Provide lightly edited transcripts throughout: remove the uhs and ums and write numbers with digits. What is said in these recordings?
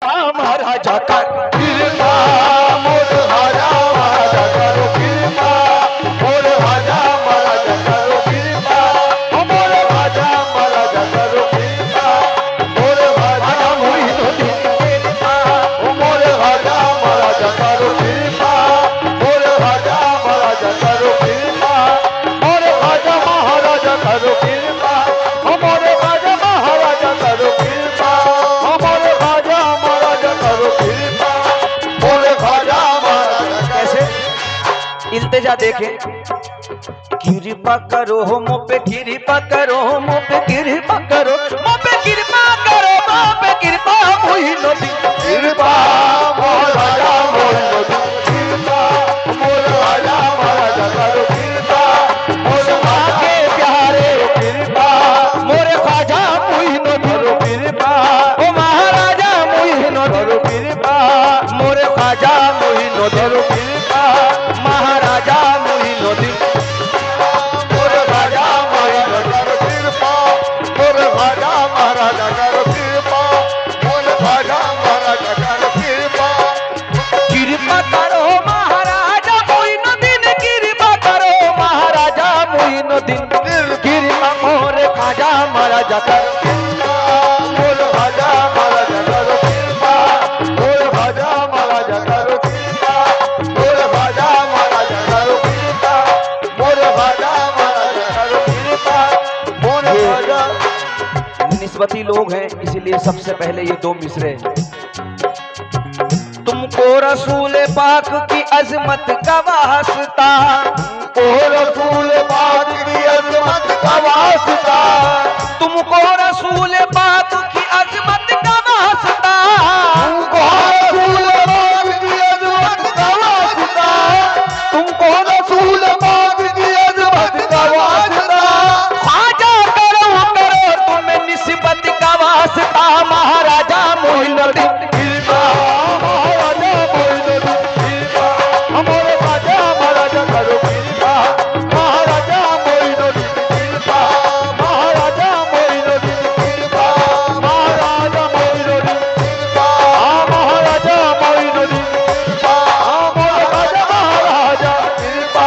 महाराजा का कृपा मोर राजा महाराजा करो कृपा मोर राजा महाराजा करो कृपा मोर राजा महाराजा करो कृपा मोर राजा मोहिनुद्दीन कृपा मोर राजा महाराजा करो कृपा मोर राजा महाराजा करो कृपा मोर राजा महाराजा करो कृपा मोर राजा महाराजा करो कृपा मोर राजा महाराजा करो कृपा मोर राजा महाराजा कैसे इल्तिजा देखें कृपा करो मो पे कृपा करो मो पे कृपा करो मो पे कृपा करो मो पे कृपा मोहिनुद्दीन कृपा मोर राजा मोहिनुद्दीन कृपा मोर राजा महाराजा करो कृपा मोर आगे प्यारे कृपा मोर खाजा मोहिनुद्दीन कृपा ओ महाराजा मोहिनुद्दीन कृपा मोर खाजा मोहिनुद्दीन कृपा महाराजा मोहिनुद्दीन मोर राजा मोहिनुद्दीन कृपा मोर राजा महाराजा करो कृपा मोर राजा महाराजा करो कृपा कृपा करो महाराजा मोहिनुद्दीन कृपा करो महाराजा मोहिनुद्दीन कृपा मोर खाजा महाराजा करो कृपा मोर राजा महाराजा करो कृपा मोर राजा महाराजा करो कृपा मोर राजा महाराजा करो कृपा मोर राजा महाराजा करो कृपा मोर राजा निस्बती लोग हैं इसीलिए सबसे पहले ये दो मिसरे तुमको रसूल पाक की अजमत का वास्ता ओ रसूल पाक की अजमत का वास्ता तुमको रसूल पाक की अजमत का वास्ता तुमको रसूल पाक की अजमत का वास्ता तुमको रसूल पाक की अजमत का वास्ता ख्वाजा करो तुम्हें निस्बत का वास्ता महाराजा मोहिनुद्दीन कृपा महाराजा मोहिनुद्दीन कृपा हमारे राजा महाराजा करो कृपा महाराजा मोहिनुद्दीन कृपा महाराजा मोहिनुद्दीन कृपा महाराजा मोहिनुद्दीन कृपा महाराजा मोहिनुद्दीन कृपा महाराजा महाराजा कृपा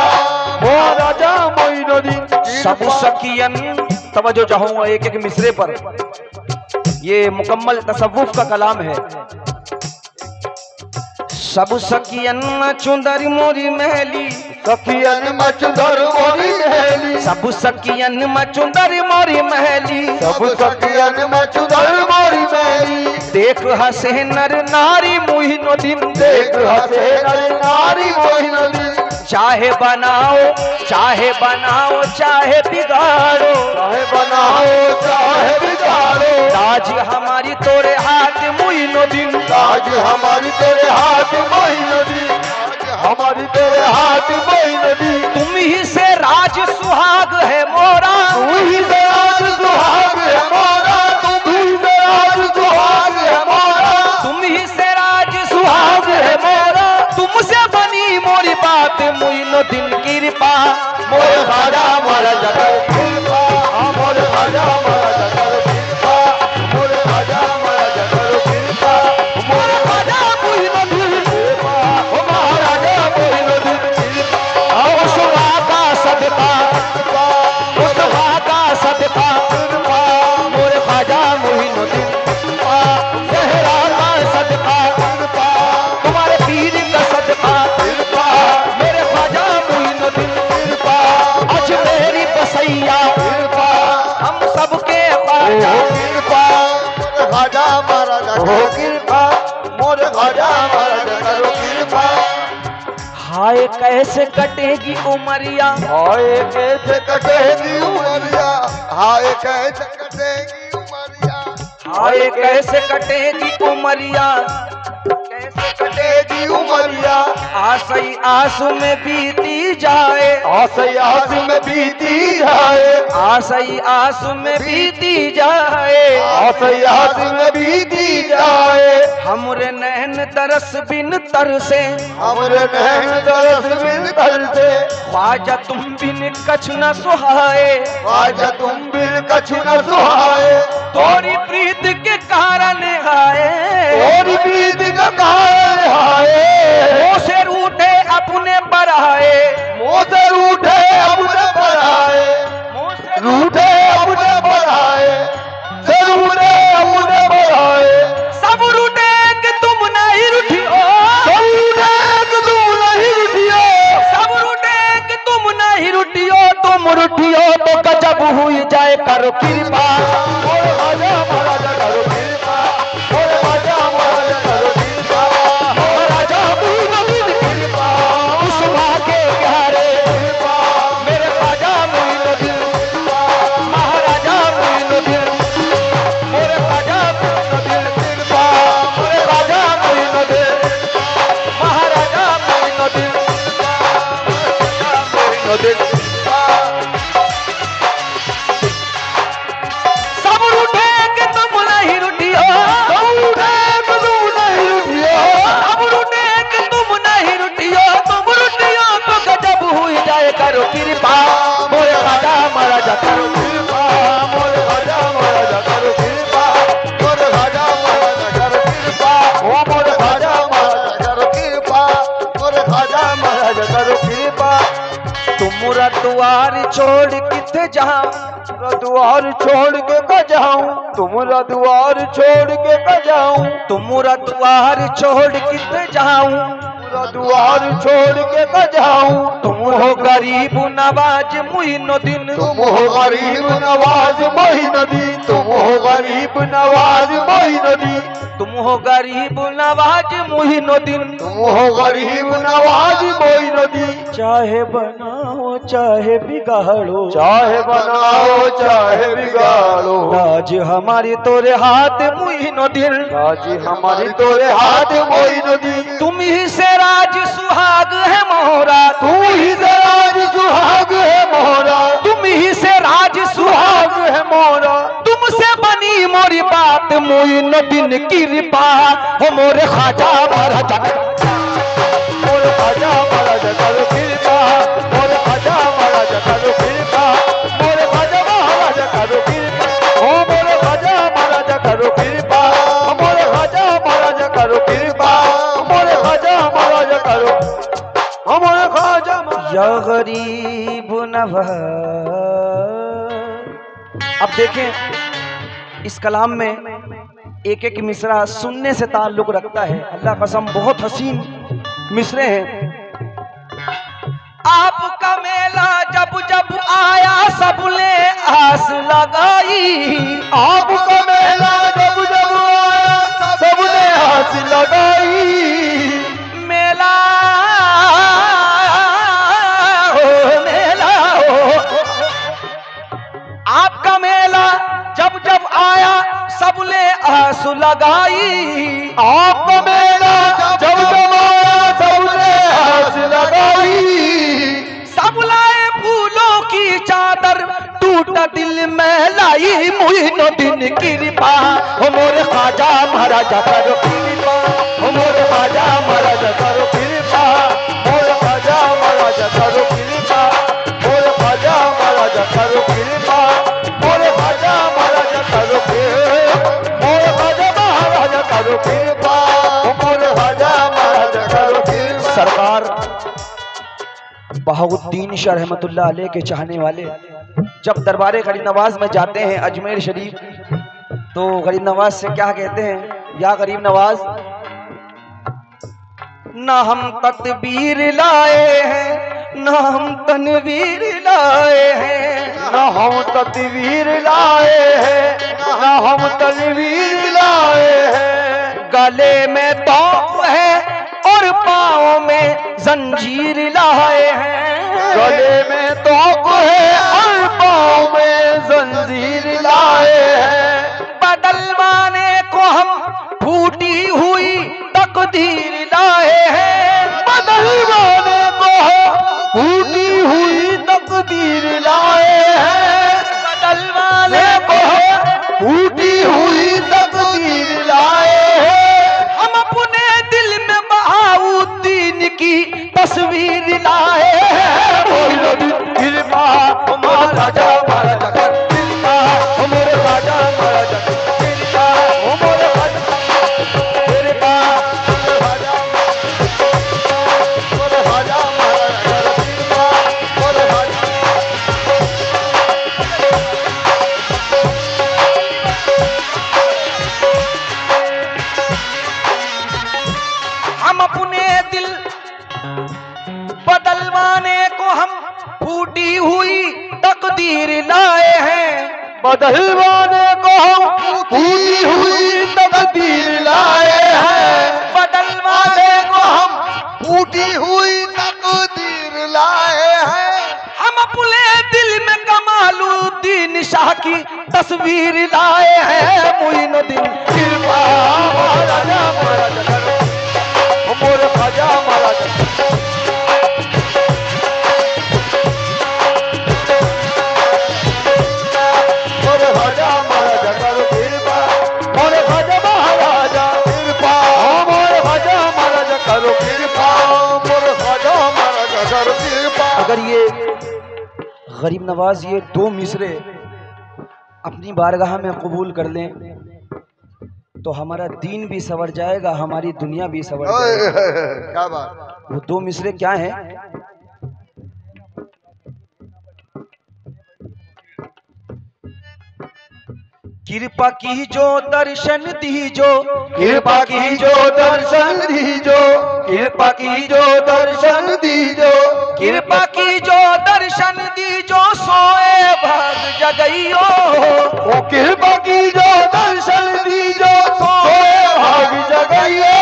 महाराजा मोहिनुद्दीन सब सकियन तवज्जो चाहूंगा एक एक मिसरे पर ये मुकम्मल तसव्वुफ का कलाम है सब सकियन चुंदर मोरी महली सखियन मचुंदर मोरी महली सब सकियन मचुंदर मोरी महली सब सखियन मचुंदर मोरी महली देख हसे नर नारी मोहिनुद्दीन देख हसे नर नारी मोहिनुद्दीन चाहे बनाओ चाहे बिगाड़ो चाहे बनाओ चाहे बिगाड़ो ताज हमारी तोरे हाथ मोहिनुद्दीन ताज हमारी तेरे हाथ मोहिनुद्दीन हमारी तेरे हाथ मोहिनुद्दीन तुम ही से राज सुहाग है मोरा तुम ही से राज सुहाग है मोरा तुम ही से राज सुहाग है मोरा तुम ही से राज सुहाग है मोरा तुमसे बनी मोरी बात मोहिनुद्दीन कृपा मोर राजा महाराजा करो कृपा मोर राजा महाराजा करो कृपा मोर राजा महाराजा करो कृपा मोर राजा मोहिनुद्दीन कृपा ओ महाराजा मोहिनुद्दीन कृपा उस का सदका उस का सदका कृपा मोर राजा मोहिनुद्दीन कृपा सहरा का सदका कृपा तुम्हारे पीर का सदका कृपा मेरे राजा मोहिनुद्दीन कृपा आज मेरी बसैया कृपा हम सबके राजा कृपा राजा महाराजा करो कृपा मोर राजा महाराजा करो कृपा हाय कैसे कटेगी उमरिया हाय कैसे कटेगी उमरिया हाय कैसे कटेगी उमरिया हाय कैसे कटेगी उमरिया कैसे कटेगी उमरिया आसई आंसू में बीती जाए आसई आंसू में बीती जाए आसई आंसू में बीती जाए आसई आंसू में बीती जाए हमरे नैन तरस बिन तरसे हमरे नैन तरस बिन तरसे ख्वाजा तुम बिन कछ न सुहाए ख्वाजा तुम बिन कछ न सुहाए तोरी प्रीत के कारण आए तोरी बढ़ाए, मुँह से रूठे अपने बढ़ाए, मुँह से रूठे अपने बढ़ाए, से रूठे अपने बढ़ाए, सब रूठे कि तुम नहीं रूठियो, सब रूठे कि तुम नहीं रूठियो, सब रूठे कि तुम नहीं रूठियो, तुम रूठियो तो गजब हुई जाए करो कृपा। और राजा महाराजा करो कृपा, और राजा महाराजा करो कृपा, महाराजा मोइनुद्दीन कृपा, उस्मा के प्यारे कृपा, मेरे ख्वाजा मोइनुद्दीन महाराजा मोइनुद्दीन, मेरे ख्वाजा मोइनुद्दीन कृपा, मेरे ख्वाजा मोइनुद्दीन महाराजा मोइनुद्दीन मोइनुद्दीन। सब रूठे कि तुम नहीं रूठियो, सब रूठे कि तुम नहीं रूठियो, सब रूठे कि तुम नहीं रूठियो, तुम रूठियो तो गजब हुई जाए करो कृपा, मोरे ख्वाजा महाराजा करो कृपा, मोरे राजा महाराजा करो कृपा, मोरे राजा महाराजा करो कृपा, ओ मोरे राजा महाराजा करो कृपा, मोरे राजा महाराजा करो कृपा। तुमरा द्वार छोड़ किथे जाऊं, द्वार छोड़ के क जाऊं, तुम्हारा द्वार छोड़ के क जाऊं, तुमरा द्वार छोड़ किथे जाऊं, तुम्हारा द्वार छोड़ के क जाऊं, तुम हो गरीब नवाज मोइनुद्दीन, तुम हो गरीब नवाज मोइनुद्दीन, तुम हो गरीब नवाज मोइनुद्दीन, तुम हो गरीब नवाज मोइनुद्दीन, तुम हो गरीब नवाज मोइनुद्दीन, चाहे बनाओ चाहे बिगाड़ो, चाहे बनाओ चाहे बिगाड़ो, राज हमारी तोरे हाथ मोइनुद्दीन, राजी हमारी तोरे हाथ मोइनुद्दीन, तुम ही से राज सुहाग है मोहरा, तू ही से राज सुहाग है मोरा, तुम ही से राज सुहाग सुहाग है मोरा, तुमसे बनी मोरी बात मोइनुद्दीन कृपा, हो मोरे ख्वाजा महाराजा मोरे खाजा महाराजा करो कृपा, मोरे खाजा महाराजा करो कृपा, मोरे खाजा महाराजा करो कृपा, ओ मोरे खाजा महाराजा करो कृपा, मोरे खाजा महाराजा करो कृपा, मोरे खाजा महाराजा करो, हमारे खाजा या गरीब नवाज। अब देखें इस कलाम में एक एक मिसरा सुनने से ताल्लुक रखता है, अल्लाह कसम बहुत हसीन मिसरे हैं। आपका मेला जब जब आया सबने आस लगाई, आपका मेला जब जब आया सबने आस लगाई, मेला हो मेला हो, आपका मेला जब जब आया सबने आस लगाई, आपका मेला जब जब आया सबने आस लगाई, सब लाए फूलों की चादर टूटा दिल में लाई मोइनुद्दीन कृपा, हो मोरे ख्वाजा महाराजा करो कृपा, हो मोरे खाजा महाराजा करो कृपा, मोरे खाजा महाराजा करो कृपा, मोरे खाजा महाराजा करो कृपा, मोरे खाजा महाराजा करो कृपा, मोरे खाजा महाराजा करो कृपा, मोरे खाजा महाराजा करो कृपा। सरकार बहाउद्दीन शाह रहमतुल्लाह अलैह के चाहने वाले जब दरबार गरीब नवाज में जाते हैं अजमेर शरीफ, तो गरीब नवाज से क्या कहते हैं, या गरीब नवाज ना हम तदबीर लाए हैं ना हम तनवीर लाए हैं, ना हम तदबीर लाए हैं ना हम तनवीर लाए हैं, गले में तौक है और पाँव में जंजीर लाए हैं, गले में तोक है और पाँव में जंजीर लाए हैं, बदलवाने को हम फूटी हुई तकदीर लाए हैं, बदलवाने को फूटी हुई तकदीर लाए हैं, बदलवाने को फूटी हुई तकदीर लाए हैं, हम अपने दिल में बहाउद्दीन की तस्वीर लाए हैं, मोइनुद्दीन कृपा, हमारा राजा महाराजा कर कृपा, हमारे राजा महाराजा कर कृपा, हमारे राजा कृपा, हमारे राजा महाराजा तकदीर लाए हैं, बदलवाने को हम टूटी हुई तकदीर लाए हैं, बदलवाने को हम टूटी हुई तकदीर लाए हैं। हम अपने दिल में कमालुद्दीन शाह की तस्वीर लाए हैं। मोइनुद्दीन कृपा महाराजा महाराजा करो, मोर ख्वाजा महाराजा मोर ख्वाजा महाराजा करो कृपा, मोर ख्वाजा महाराजा कृपा, मोर ख्वाजा महाराजा करो कृपा, मोर ख्वाजा महाराजा करो कृपा। अगर ये गरीब नवाज ये दो मिसरे अपनी बारगाह में कबूल कर लें तो हमारा दीन भी संवर जाएगा, हमारी दुनिया भी संवर जाएगी। क्या बात। वो दो मिसरे क्या हैं? कृपा की जो दर्शन दीजो, कृपा की जो दर्शन दीजो, कृपा की जो दर्शन दीजो, कृपा की जो दर्शन दीजो, सोए भाग जगइयो। ओ कृपा की जो दर्शन दीजो, सोए भाग जगइयो।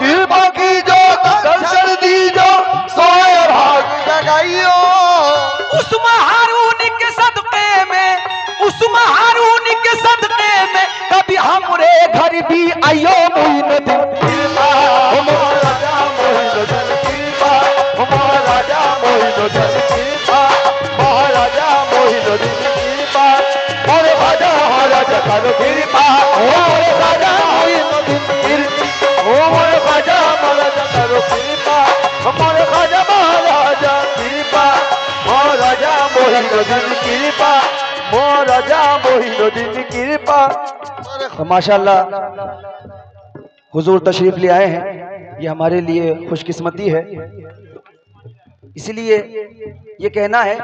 कृपा की जो दर्शन दीजो, सोए भाग जगइयो। उस हारून के सदके में, उस हारून के सदके में कभी हमरे घर भी आयो। मोइनुद्दीन कृपा महाराजा मोइनुद्दीन कृपा, महाराजा मोइनुद्दीन कृपा, महाराजा मोइनुद्दीन कृपा, मोर ख्वाजा महाराजा करो कृपा, मोर ख्वाजा मोइनुद्दीन कृपा, मोर ख्वाजा महाराजा करो कृपा, मोर ख्वाजा महाराजा कृपा, महाराजा मोइनुद्दीन कृपा, महाराजा मोइनुद्दीन कृपा। तो माशाअल्लाह हुजूर तशरीफ ले आए हैं, ये हमारे लिए खुशकिस्मती है। इसलिए ये कहना है,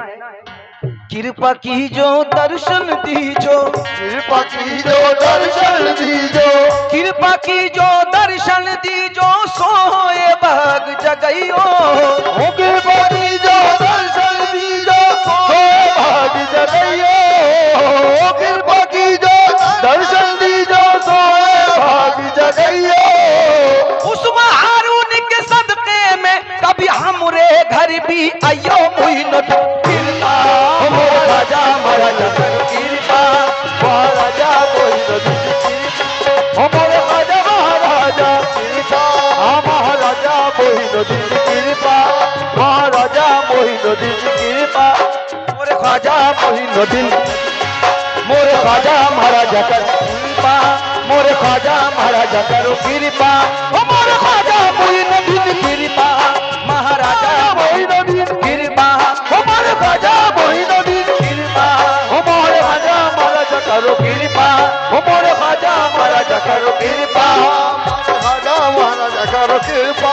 कृपा की जो दर्शन दीजो, कृपा की जो दर्शन दीजो, कृपा की जो दर्शन दीजो, सोए भाग जगइयो। कृपा की जो दर्शन दीजो, सोए भाग जगइयो। कृपा की जो दर्शन दीजो, सोए भाग जगइयो। उस हारून के सदके में कभी हमरे घर भी आयो। मोइनुद्दीन कृपा मोर ख्वाजा महाराजा करो कृपा, महाराजा मोइनुद्दीन कृपा, मोर ख्वाजा महाराजा कृपा, महाराजा मोइनुद्दीन कृपा, महाराजा मोइनुद्दीन कृपा, मोर ख्वाजा मोइनुद्दीन, मोर ख्वाजा महाराजा करो कृपा, मोर ख्वाजा महाराजा करो कृपा, मोर ख्वाजा मोइनुद्दीन कृपा, महाराजा मोइनुद्दीन कृपा, मोर ख्वाजा मोइनुद्दीन कृपा, मोर ख्वाजा महाराजा करो कृपा, मोर ख्वाजा महाराजा करो कृपा, ख्वाजा महाराजा करो कृपा,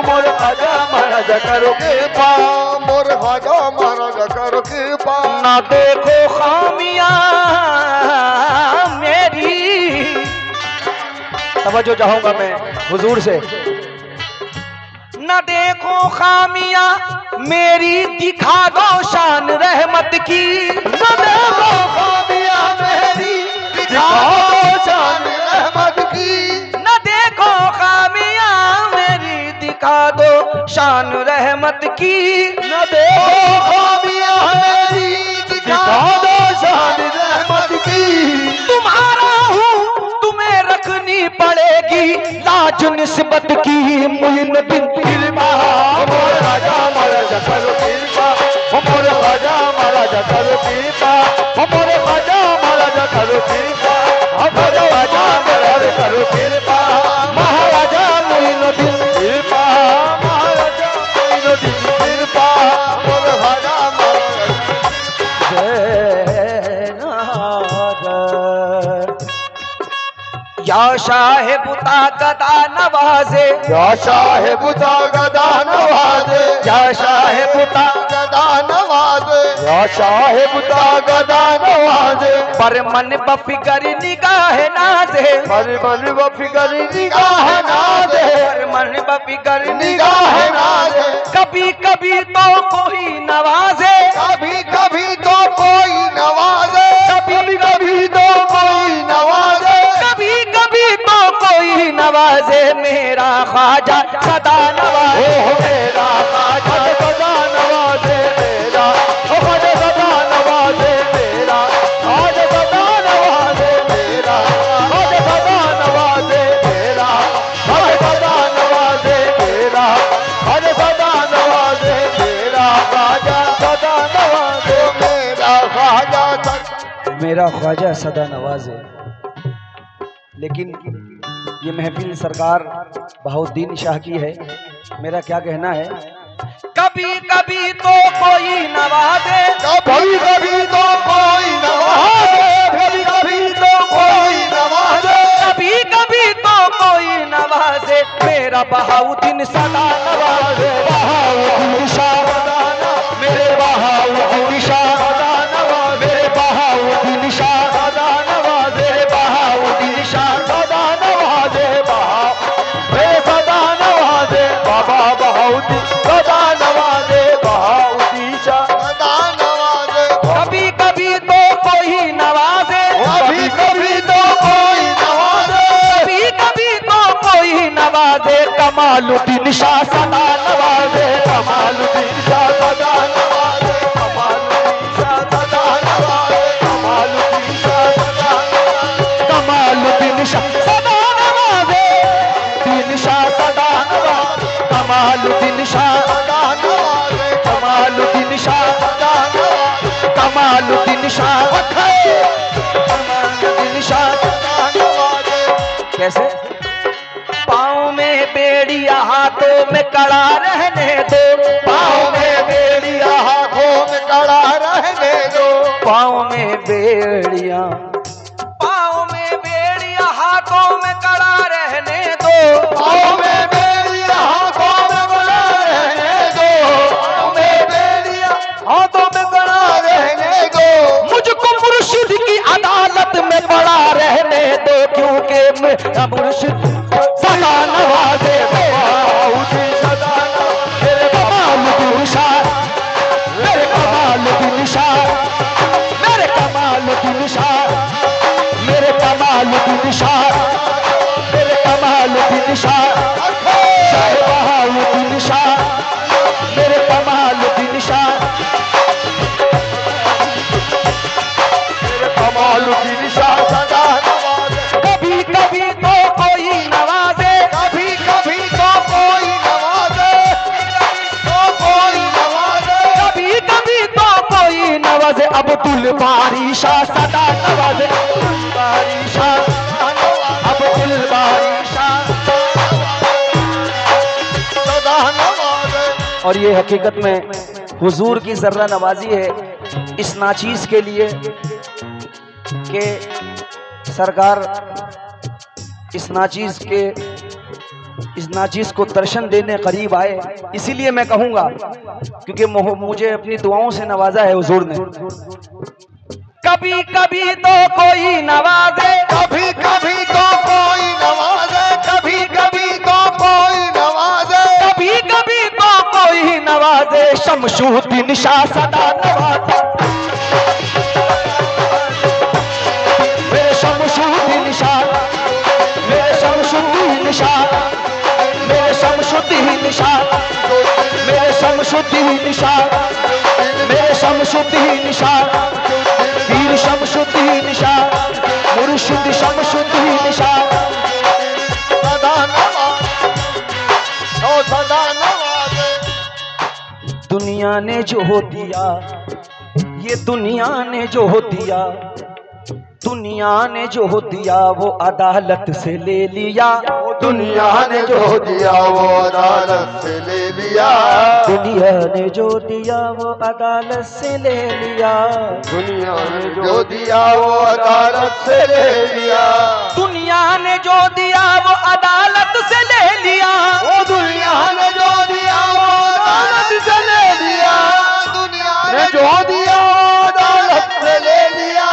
मोर ख्वाजा महाराजा करो कृपा, मोर ख्वाजा महाराजा करो कृपा। ना देखो खामियां मेरी, तवज्जो चाहूंगा मैं हुजूर से, न देखो खामियां मेरी, दिखा दो शान रहमत की। न देखो खामियां मेरी, दिखा दो शान रहमत की। न देखो खामियां मेरी, दिखा दो शान रहमत की। न देखो खामियां मेरी, दिखा दो शान रहमत की। तुम्हारा हूँ तुम्हें रखनी पड़ेगी लाज निस्बत की। मोइनुद्दीन कृपा मोर ख्वाजा महाराजा करो कृपा, मोर ख्वाजा महाराजा करो कृपा, मोर ख्वाजा महाराजा करो कृपा, मोर ख्वाजा महाराजा करो कृपा, महाराजा मोइनुद्दीन कृपा, महाराजा मोइनुद्दीन कृपा, मोर ख्वाजा या शाह बुता गदा नवाजे, या शाह बुता गदा नवाजे, या शाह बुता गदा नवाजे, या शाह बुता गदा नवाजे। पर मन बफिकर निगाह नाजे, पर मन बफिकर निगाह नाजे, पर मन बफिकर निगाह नाजे। कभी कभी तो कोई नवाजे, कभी कभी नवाजे मेरा ख्वाजा सदा नवाजे मेरा ख्वाजा सदा नवाजे मेरा ख्वाजा सदा नवाजे मेरा ख्वाजा सदा नवाजे मेरा ख्वाजा सदा नवाजे मेरा ख्वाजा सदा नवाजे मेरा ख्वाजा सदा नवाजे मेरा ख्वाजा सदा नवाजे मेरा ख्वाजा सदा नवाजे। लेकिन ये महफिल सरकार बहाउद्दीन शाह की है। मेरा क्या कहना है, कभी कभी तो कोई नवाजे, कभी कभी तो कोई नवाजे, कभी कभी तो कोई नवाजे, कभी कभी तो कोई नवाजे मेरा बहाउद्दीन सदा नवाजे बहाउद्दीन शाह मेरे बहाउद्दीन शाह मेरे बहाउद्दीन शाह नवाजे बहाउद्दीन शाह सदा नवाजे मेरे सदा नवाजे बाबा बहाउद्दीन सदा नवाजे बहाउद्दीन शाह सदा नवाजे। कभी कभी तो कोई नवाजे, कभी कभी तो कोई नवाजे, कभी कभी तो कोई नवाजे कमालुद्दीन शाह सदा नवाजे कमालुद्दीन शाह सदा नवाजे कमालुद्दीन शाह सदा नवाजे कमालुद्दीन शाह सदा कमालुद्दीन शाह सदा नवाजे दीन शाह सदा नवाजे कमालुद्दीन शाह सदा नवाजे कमालुद्दीन शाह सदा नवाजे कमालुद्दीन शाह कमालुद्दीन शाह सदा नवाजे। कैसे? पाँव में बेड़िया हाथों में कड़ा रहने दो, पाँव में बेड़िया हाथों में कड़ा रहने दो, पाँव में बेड़िया हाथों में कड़ा रहने दो, पाँव में बेड़िया हाथों में कड़ा रहने दो, पाँव में बेड़िया हाथों में कड़ा रहने दो, मुझको मुर्शिद की अदालत में पड़ा रहने दो, क्योंकि मेरा मुर्शिद सदा नवाजे बहाउद्दीन सदा मेरे कमालुद्दीन शाह मेरे कमालुद्दीन शाह मेरे कमालुद्दीन शाह मेरे कमालुद्दीन शाह मेरे कमालुद्दीन शाह शाह बहाउद्दीन शाह मेरे कमालुद्दीन शाह मेरे कमालुद्दीन शाह सदा नवाजे। कभी कभी तो कोई नवाजे, कभी कभी तो कोई नवाजे, तो कोई नवाजे, कभी कभी तो कोई नवाजे अब्दुल बारी शाह सदा नवाजे अब्दुल बारी शाह अब्दुल बारी शाह सदा नवाजे। और ये हकीकत में हुजूर की जर्रा नवाजी है इस नाचीज के लिए कि सरकार इस नाचीज को दर्शन देने करीब आए। इसीलिए मैं कहूंगा क्योंकि मुझे अपनी दुआओं से नवाजा है हुजूर ने। कभी कभी तो कोई नवाजे, कभी कभी तो कोई नवाजे, कभी कभी तो कोई नवाजे, कभी कभी तो कोई नवाजे शमशुद्दीन शाह सदा नवाजे मेरे शमशुद्दीन शाह मेरे शमशुद्दीन शाह मेरे शमशुद्दीन शाह मेरे शमशुद्दीन शाह मेरे शमशुद्दीन शाह वीर शमशुद्दीन शाह मुर्शिद शमशुद्दीन शाह सदा नवाजे। दुनिया ने जो दिया ये दुनिया ने जो दिया दुनिया ने जो दिया वो अदालत से ले लिया दुनिया ने जो दिया वो अदालत से ले लिया दुनिया ने जो दिया वो अदालत से ले लिया दुनिया ने जो दिया वो अदालत से ले लिया दुनिया ने जो दिया वो अदालत से ले लिया वो दुनिया ने जो दिया वो अदालत से ले लिया दुनिया ने जो दिया वो अदालत से ले लिया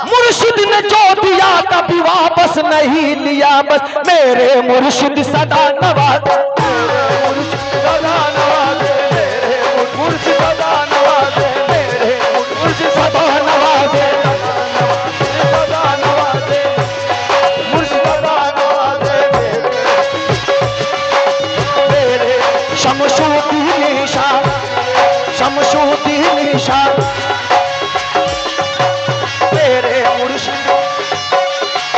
मुर्शिद ने जो दिया कभी वापस नहीं लिया बस मेरे मुर्शिद सदा नवाजे मेरे मुर्शिद सदा नवाजे मेरे मुर्शिद सदा नवाजे मेरे मुर्शिद सदा नवाजे सदा नवाजे मुर्शिद सदा नवाजे शमशुद्दीन शाह, शमशुद्दीन शाह, मेरे मुर्शिद,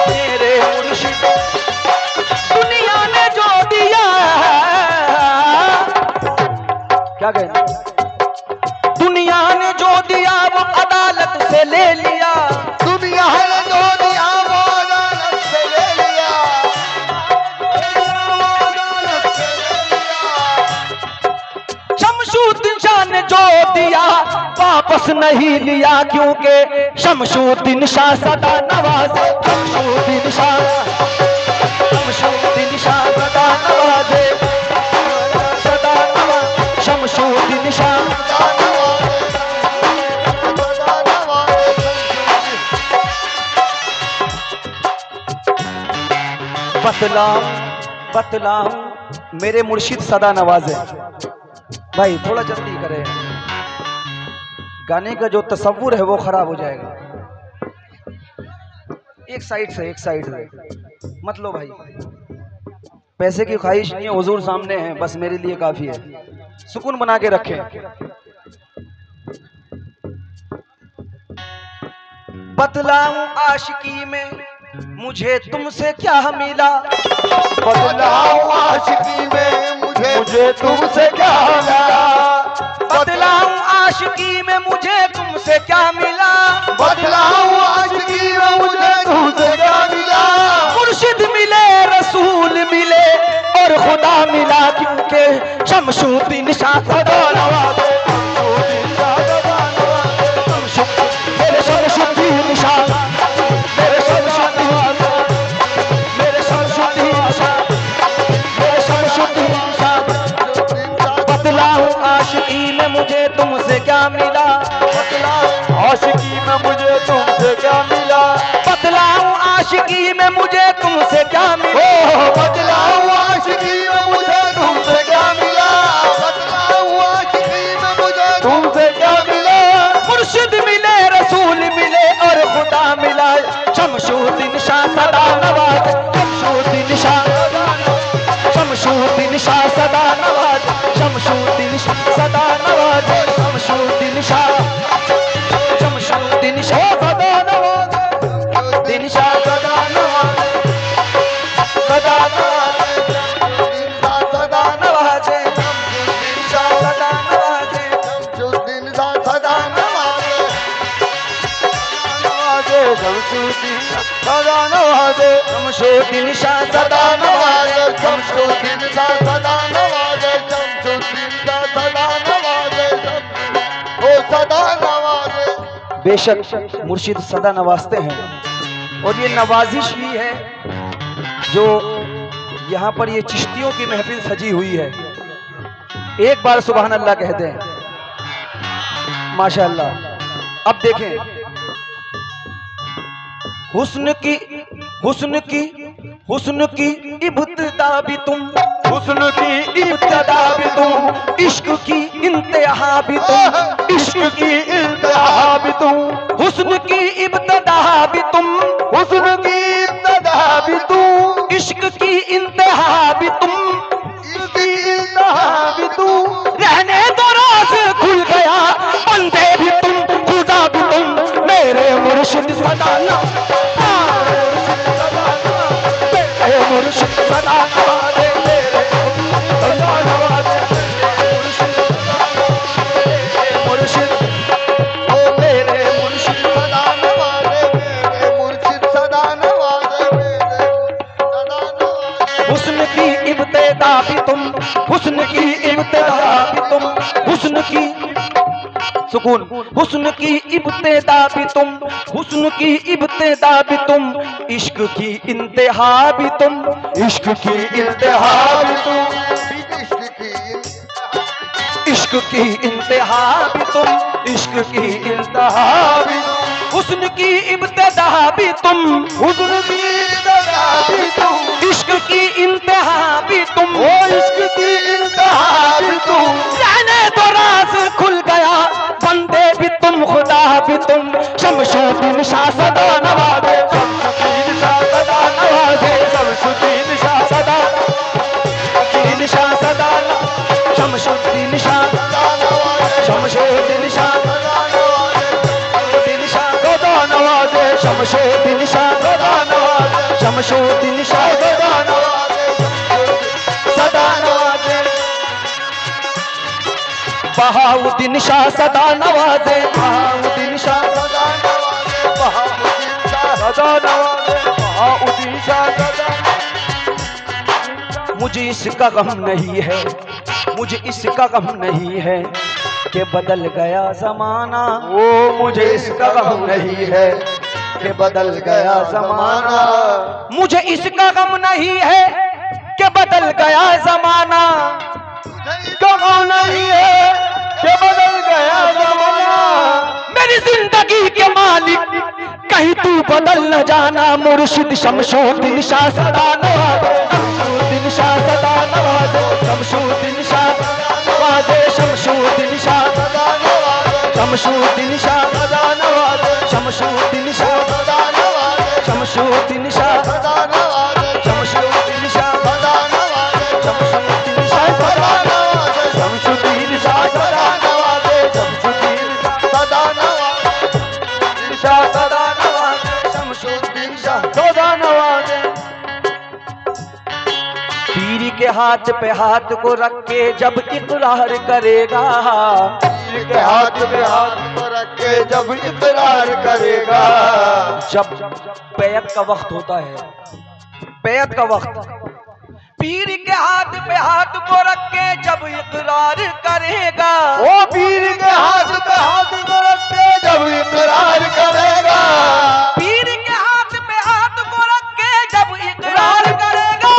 मेरे मुर्शिद, दुनिया ने जो दिया, क्या कहें, दुनिया ने जो दिया वो अदालत से ले लिया, दुनिया ने जो दिया वो अदालत से ले लिया, शमशुद्दीन शाह ने जो दिया वापस नहीं लिया, क्योंकि शमशुद्दीन शाह सदा नवाजे, शमशुद्दीन शाह, शमशुद्दीन शाह सदा नवाजे, सदा नवाजे, शमशुद्दीन शाह। बतलाऊं बतलाऊं मेरे मुर्शिद सदा नवाजे। भाई थोड़ा जल्दी करें, गाने का जो तसव्वुर है वो खराब हो जाएगा। एक साइड से मत लो भाई, पैसे की ख्वाहिश नहीं है, हुजूर सामने है, बस मेरे लिए काफी है, सुकून बना के रखें। बतलाऊं आशिकी में मुझे तुमसे क्या मिला, बतलाऊं आशिकी में मुझे तुमसे क्या मिला, बतलाऊं आशिकी में मुझे तुमसे क्या मिला, बतलाऊं आशिकी में मुझे तुमसे क्या मिला, मुर्शिद मिले, रसूल मिले और खुदा मिला, क्योंकि शमशुद्दीन शाह सदा नवाजे, मेरे शमशुद्दीन शाह, मेरे शमशुद्दीन शाह, मेरे शमशुद्दीन शाह, मेरे शमशुद्दीन शाह। बतलाऊं आशिकी में मुझे तुमसे क्या मिला, बतलाऊं आशिकी में मुझे तुमसे क्या मिला, बतलाऊं आशिकी में मुझे तुमसे क्या मिला, बतलाऊं आशिकी में मुझे तुमसे क्या मिला, बतलाऊं आशिकी में मुझे तुमसे क्या मिला, मुर्शिद मिले, रसूल मिले और खुदा मिला, शमशुद्दीन शाह सदा नवाज, शमशुद्दीन शाह, शमशुद्दीन शाह सदा नवाज, शमशुद्दीन शाह सदा नवाज, शमशुद्दीन शाह, शमशुद्दीन शाह सदा नवाज, दिन शाह सदा नवाज, सदा नवाज, सदा नवाजे, दिन शाह सदा नवाजे, शमशुद्दीन शाह सदा नवाजे, शमशुद्दीन सदा नवाजे, शमशुद्दीन शाह सदा नवाजे, शमशुद्दीन शाह सदा नवाजे, शमशुद्दीन शाह सदा नवाजे, ओ सदा नवाजे। बेशक मुर्शिद सदा नवाजते हैं, और ये नवाजिश ही है जो यहाँ पर ये चिश्तियों की महफिल सजी हुई है। एक बार सुभान अल्लाह कह दें, माशाअल्लाह। अब देखें, हुस्न की हुस्न की हुस्न की इब्तिदा भी तुम, हुस्न की इब्तिदा भी तुम, इश्क की इंतहा भी तुम, इश्क की इंतहा भी तुम, हुस्न की इब्तिदा भी तुम, हुस्न की इब्तिदा भी तुम, इश्क की इंतहा भी तुम, इश्क की इंतहा भी तुम, रहने दो राज खुल गया, बंदे भी तुम, खुदा भी तुम, मेरे मुर्शिद सदा मुर्शिद सदा नवाजे, मेरे सदा नवाजे, मुर्शिद, ओ मेरे मुर्शिद सदा नवाजे, मेरे मुर्शिद सदा नवाजे, मेरे सदा नवाजे। हुस्न की इब्तिदा भी तुम, हुस्न की इब्तिदा भी तुम, हुस्न की सुकून, हुस्न की इब्तिदा भी तुम, हुस्न की इब्तिदा भी तुम, इश्क की इंतहा भी तुम, इश्क की इंतहा भी तुम, इश्क की इंतहा भी तुम, इश्क की इंतहा भी, हुस्न की इब्तिदा भी तुम, हुस्न की इब्तिदा भी तुम, इश्क की इंतहा भी तुम, ओ इश्क की इंतहा भी तुम, रहने दो राज खुल गया, बंदे भी तुम, खुदा भी तुम, शमशुद्दीन शाह सदा नवाजे, शमशुद्दीन शाह सदा नवाजे, शमशुद्दीन शाह सदा, शमशुद्दीन शाह सदा, शमशुद्दीन शाह सदा नवाजे, सदा नवाजे। बहाउद्दीन शाह सदा नवाजे, बहाउद्दीन शाह सदा नवाजे, बहाउद्दीन शाह सदा नवाजे, बहाउद्दीन शाह सदा। मुझे इसका गम नहीं है, मुझे इसका गम नहीं है कि बदल गया जमाना। वो मुझे इसका गम नहीं है कि बदल गया जमाना। मुझे इसका गम नहीं है कि बदल गया जमाना। गम नहीं है कि बदल गया जमाना। मेरी जिंदगी के मालिक कहीं तू बदल न जाना। मुर्शिद शमशुद्दीन शाह सदा नवाजे, शमशुद्दीन शाह सदा नवाजे, शमशुद्दीन शाह नवाजे, शमशुद्दीन शाह सदा नवाजे, शमशुद्दीन शाह सदा नवाजे, शमशुद्दीन शाह सदा नवाजे, शमशुद्दीन शाह सदा नवाजे, शमशुद्दीन शाह सदा नवाजे, शमशुद्दीन शाह सदा नवाजे, शमशुद्दीन शाह सदा नवाजे, शमशुद्दीन सदा नवाजे, शाह सदा नवाजे, शमशुद्दीन शाह सदा नवाजे। पीर के हाथ पे हाथ को रख के जब इकरार करेगा, पीर के हाथ पे हाथ को रख के जब इकरार करेगा। जब बैत का वक्त होता है, बैत का वक्त, पीर के हाथ पे हाथ को रख के जब इकरार करेगा। ओ पीर के हाथ पे हाथ को रख के जब इकरार करेगा, पीर के हाथ पे हाथ को रख के जब इकरार करेगा,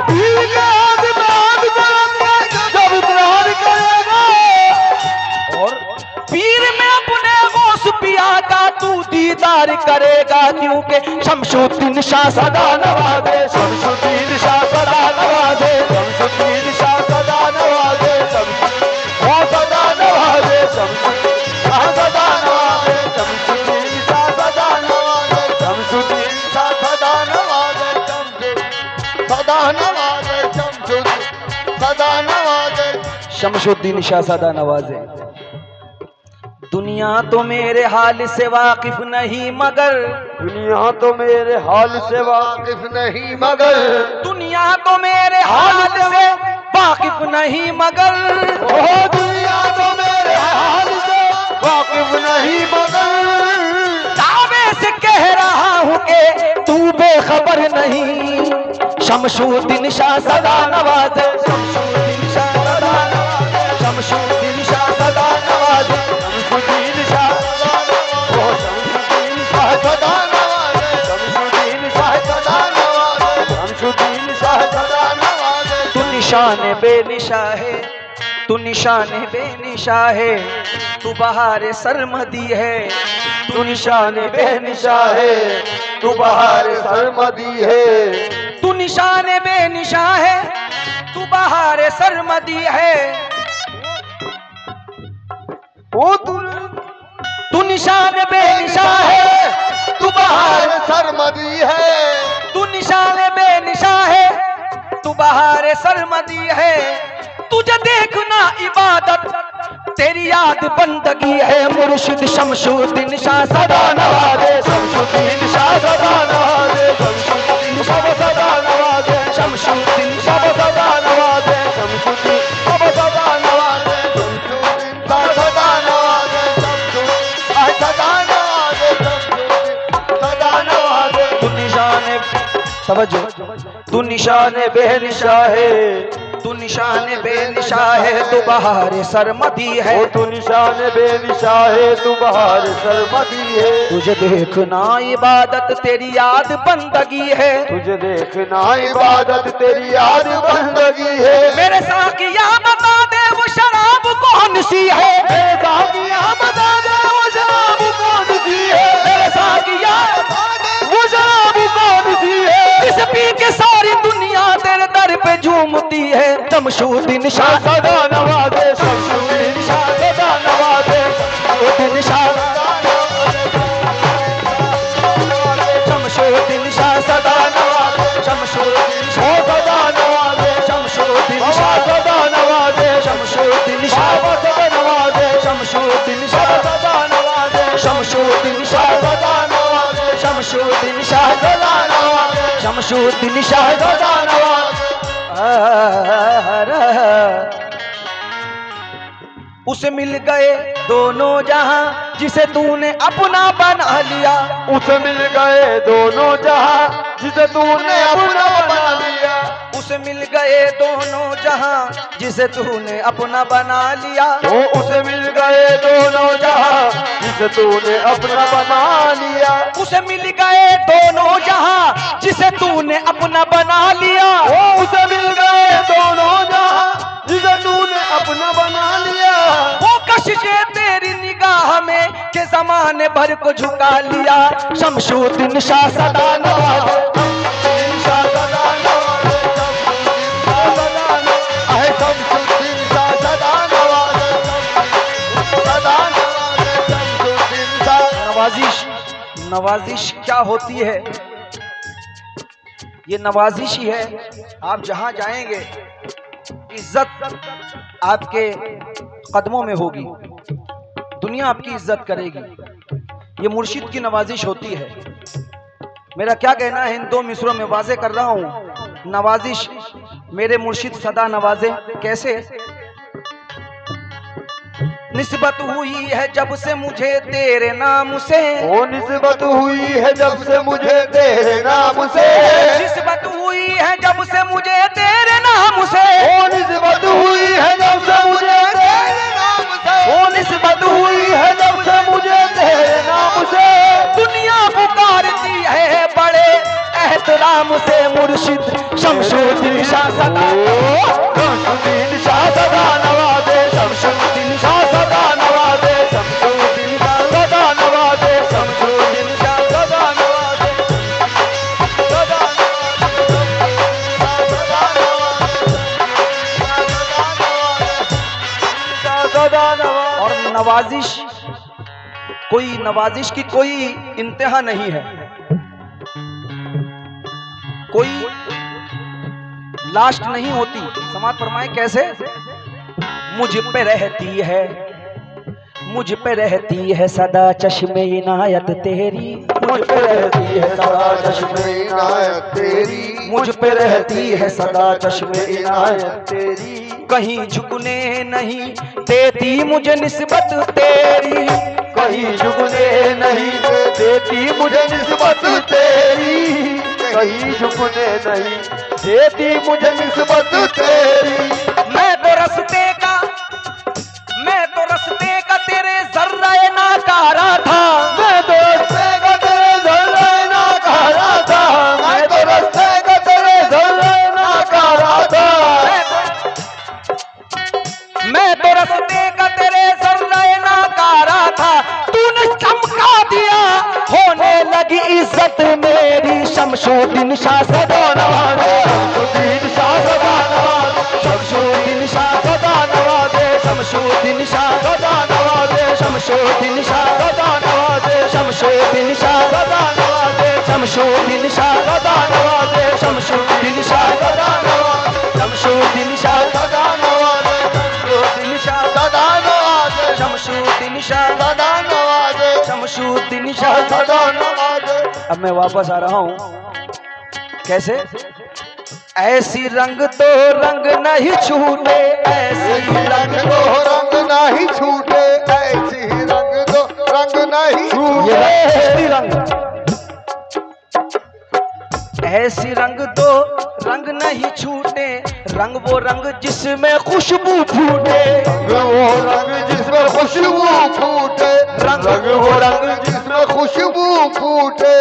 पीर के हाथ पे हाथ को रख के जब इकरार करेगा। और पीर में अपने गौस पिया का तू दीदार करेगा, क्योंकि शमशुद्दीन शाह सदा नवाजे, शमशुद्दीन शाह सदा नवाजे, शमशुद्दीन शाह सदा नवाजे, शमशुद्दीन सदा नवाजे, शमशुद्दीन शाह सदा नवाजे, शमशुद्दीन शाह सदा नवाजे, शमशुद्दीन शाह सदा नवाजे, सदा नवाजे, शमशुद्दीन सदा नवाजे, शमशुद्दीन शाह सदा नवाजे। दुनिया तो मेरे हाल से वाकिफ नहीं मगर, दुनिया तो मेरे हाल से वाकिफ नहीं मगर, दुनिया तो मेरे हाल से वाकिफ नहीं मगर, ओ दुनिया तो मेरे हाल से वाकिफ नहीं मगर। दावे से कह रहा हूँ कि तू बेखबर नहीं। शमशुद्दीन शाह सदा नवाजे, शमशुद्दीन शाह सदा नवाजे, शमशुद्दीन शाह सदा नवाजे, शमशुद्दीन शाह सदा नवाजे, शमशुद्दीन शाह सदा नवाजे, शमशुद्दीन शाह सदा नवाजे। तू निशान बेनिशा है, तू निशान बेनिशा है, तू बहार सरमदी है, तू निशान बेनिशा है, तू बहार सरमदी है, तू निशान बेनिशा है, तू बहार सरमदी है। ओ तू निशान बेनिशा है, तू बहार सरमदी है, तू निशान बेनिशा है, तू बहार सरमदी है। तुझे देखना इबादत तेरी याद बंदगी है। मुर्शिद शमशुद्दीन शाह सदा नवाजे, शमशुद्दीन शाह सदा नवाजे, शमशुद्दीन शाह सदा नवाजे, शमशुद्दीन शाह सदा नवाजे, शमशुद्दीन शाह सदा नवाजे, शमशुद्दीन शाह सदा नवाजे, शमशुद्दीन शाह सदा नवाजे, शमशुद्दीन सदा नवाजे। तू निशान तवज्जो, तू निशान बेनिशा है, तू निशान बेनिशा है, तू बहार सरमदी है, तू निशान बेनिशा है, तू बहार सरमदी है। तुझे देखना इबादत तेरी याद बंदगी है, तुझे देखना इबादत तेरी याद बंदगी है। मेरे साकिया बता दे वो शराब कौन सी है, मेरे साकिया बता दे वो शराब कौन सी है, मेरे साकिया वो शराब कौन सी है, जिस पी के सारी दुनिया तेरे दर पे झूमती है। शमशुद्दीन शाह सदा नवाजे, शमशुद्दीन शाह सदा नवाजे, शमशुद्दीन शाह सदा नवाजे, शमशुद्दीन शाह सदा नवाजे, शमशुद्दीन शाह सदा नवाजे, शमशुद्दीन शाह सदा नवाजे, शमशुद्दीन शाह सदा नवाजे, शमशुद्दीन शाह सदा नवाजे, शमशुद्दीन शाह सदा नवाजे, शमशुद्दीन शाह सदा नवाजे, शमशुद्दीन शाह सदा नवाज़े। उसे मिल गए दोनों जहां जिसे तूने अपना बना लिया। उसे मिल गए दोनों जहां जिसे तूने अपना बना लिया। उसे मिल गए दोनों जहां जिसे तूने अपना बना लिया। ओ उसे मिल गए दोनों जहां जिसे तूने अपना बना लिया। उसे मिल गए दोनों जहां जिसे तूने अपना बना लिया। ओ उसे मिल गए दोनों जहां जिसे तूने अपना बना लिया। वो कशिशे तेरी निगाह में के ज़माने भर को झुका लिया। शमशुद्दीन शाह सदा नवाज़े। नवाजिश, नवाजिश क्या होती है? ये नवाजिश ही है। आप जहां जाएंगे इज्जत आपके कदमों में होगी, दुनिया आपकी इज्जत करेगी। ये मुर्शिद की नवाजिश होती है। मेरा क्या कहना है इन दो मिसरों में वाज़े कर रहा हूं। नवाजिश मेरे मुर्शिद सदा नवाजे। कैसे? निस्बत हुई है जब से मुझे तेरे नाम से। ओ निस्बत हुई है जब से मुझे तेरे नाम से। निस्बत हुई है जब से मुझे तेरे नाम से। ओ निस्बत हुई है जब से मुझे तेरे नाम से। ओ निस्बत हुई है जब से मुझे तेरे नाम से। दुनिया पुकारती है बड़े एहतराम से मुर्शिद शमशुद्दीन शाह सदा। शमशुद्दीन शाह सदा नवाज़े। शमशुद्दीन शाह सदा नवाज़े। शमशुद्दीन शाह सदा नवाज़े। शमशुद्दीन शाह सदा नवाज़े। सदा नवाज़े। और नवाजिश की कोई इंतहा नहीं है, कोई लास्ट नहीं होती। समाज फरमाए कैसे? मुझ पे रहती है सदा चश्मे इनायत तेरी। मुझ पे रहती है सदा चश्मे इनायत तेरी। मुझ पे रहती है सदा चश्मे इनायत तेरी। कहीं झुकने नहीं देती मुझे निस्बत तेरी। कहीं झुकने नहीं देती मुझे निस्बत तेरी। कहीं झुकने नहीं देती मुझे निस्बत तेरी। मैं तो रस्ते का तेरे जर्रे नाकारा था। मैं तो रस्ते का तेरे जर्रे नाकारा था। मैं तो रस्ते का तेरे जर्रे नाकारा था। मैं तो रस्ते का तेरे जर्रे नाकारा था। तूने चमका दिया होने लगी इज्जत मेरी। शमशुद्दीन शाह सदा नवाज़े। शमशुद्दीन शाह सदा नवाज़े। शमशुद्दीन शाह सदा नवाज़े। शमशुद्दीन शाह सदा नवाज़े। शमशुद्दीन शाह सदा नवाज़े। शमशुद्दीन शाह सदा नवाज़े। शमशुद्दीन शाह सदा नवाज़े। शमशुद्दीन शाह सदा नवाज़े। शमशुद्दीन शाह सदा नवाज़े। शमशुद्दीन शाह सदा नवाज़े। शमशुद्दीन शाह सदा नवाज़े। शमशुद्दीन शाह सदा नवाज़े। अब मैं वापस आ रहा हूं। कैसे? ऐसी रंग तो रंग नहीं छूटे। ऐसी रंग तो रंग नहीं छूटे। ऐसी रंग तो रंग नहीं छूटे। ऐसी रंग तो रंग नहीं छूटे। रंग वो रंग जिसमें खुशबू फूटे। वो रंग जिसमें खुशबू फूटे। रंग वो रंग जिसमें खुशबू फूटे।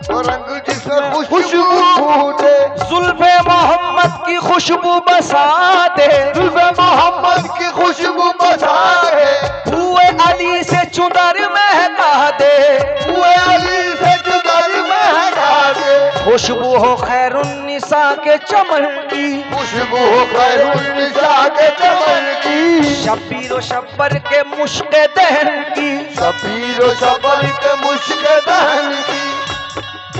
वो रंग जिसमें खुशबू फूटे। जुल्फे मोहम्मद की खुशबू बसा दे। जुल्फे मोहम्मद की खुशबू बसा दे। हुए अली से चुनर महका दे। हुए अली से चुनर महका दे। खुशबू हो खैरुन्निसा के चमन की। खुशबू हो खैरुन्निसा के चमन की। शब्बीर व शब्बर के मुश्क दहन की। शब्बीर व शब्बर के मुश्क दहन की।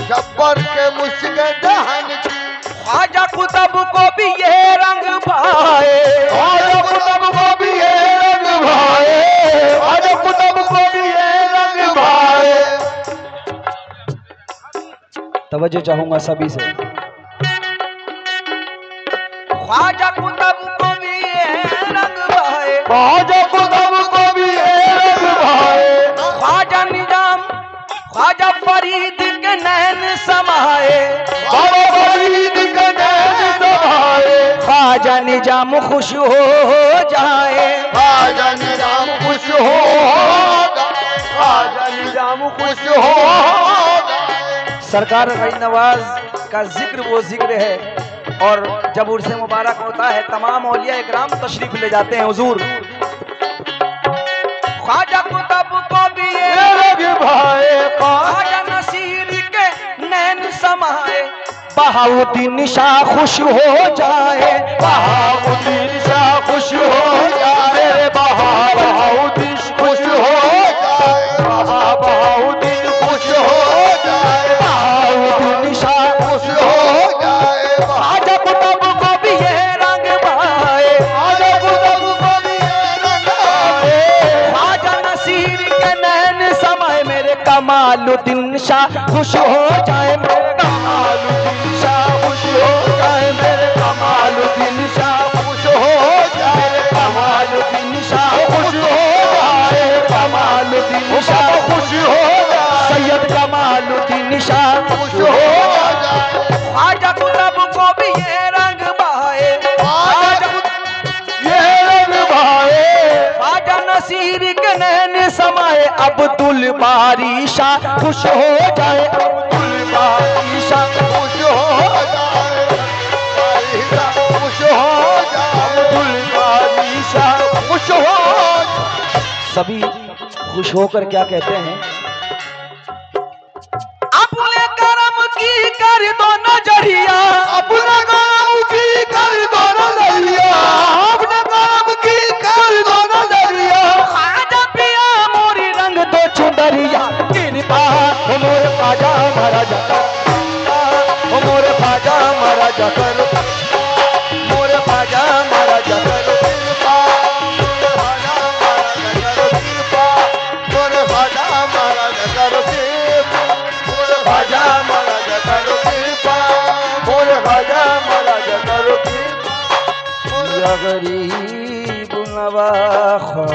शब्बर के मुश्क दहन की। ख्वाजा कुतुब को भी ये रंग भाए। ख्वाजा कुतुब को भी ये रंग भाए। ख्वाजा कुतुब को भी ये रंग भाए। तवज्जो चाहूंगा सभी से। ख्वाजा कुतुब को भी ये रंग भाए, ख्वाजा कुतुब को भी ये रंग भाए, ख्वाजा निजाम ख्वाजा फरीद के नैन समाए, बाबा फरीद के नैन समाए, ख्वाजा निजाम खुश हो जाए, ख्वाजा निजाम खुश हो जाए, ख्वाजा निजाम खुश हो जाए। सरकार गई नवाज का जिक्र वो जिक्र है, और जब उर्से मुबारक होता है तमाम औलिया इकराम तशरीफ ले जाते हैं हुजूर। ख्वाजा कुतुब को भी ये रंग भाए, ख्वाजा नसीर के नैन समाए, बहाउद्दीन शाह खुश हो जाए, बहाउद्दीन शाह खुश हो जाए, बहाउद्दीन खुश हो जाए, बहाउद्दीन खुश हो जाए, बहाउद्दीन शाह खुश हो जाए। ख्वाजा कुतुब को भी ये रंग भाए, ख्वाजा कुतुब को भी ये रंग भाए, ख्वाजा नसीर के नैन समाए, मेरे कमालुद्दीन शाह खुश हो जाए, मेरे कमालुद्दीन शाह खुश हो जाए, मेरे कमालुद्दीन शाह खुश हो जाए, कमालुद्दीन शाह खुश हो जाए, कमालुद्दीन शाह खुश हो जाए, सैयद कमालुद्दीन शाह खुश हो जाए। ख्वाजा कुतुब को भी ये रंग भाए, ये रंग भाए, ख्वाजा नसीर के नैन समाए, अब्दुल बारी शाह खुश हो जाए, अब्दुल बारी शाह खुश हो जाए, खुश हो जाए, अब्दुल बारी शाह खुश हो जाए। सभी खुश होकर क्या कहते हैं, अपने करम की कर दो नजरिया, अपने काम की कर दो नजरिया, अपने काम की कर दो नजरिया, ख्वाजा पिया मोरी रंग दो चुनरिया, कृपा हो मोरे ख्वाजा महाराजा, हो मोरे ख्वाजा महाराजा करो, मोरे ख्वाजा महाराजा करो कृपा, मोरे ख्वाजा महाराजा करो कृपा, मोरे ख्वाजा महाराजा करो कृपा, मोरे ख्वाजा महाराजा करो कृपा, मोरे ख्वाजा महाराजा करो कृपा। या गरीब नवाखा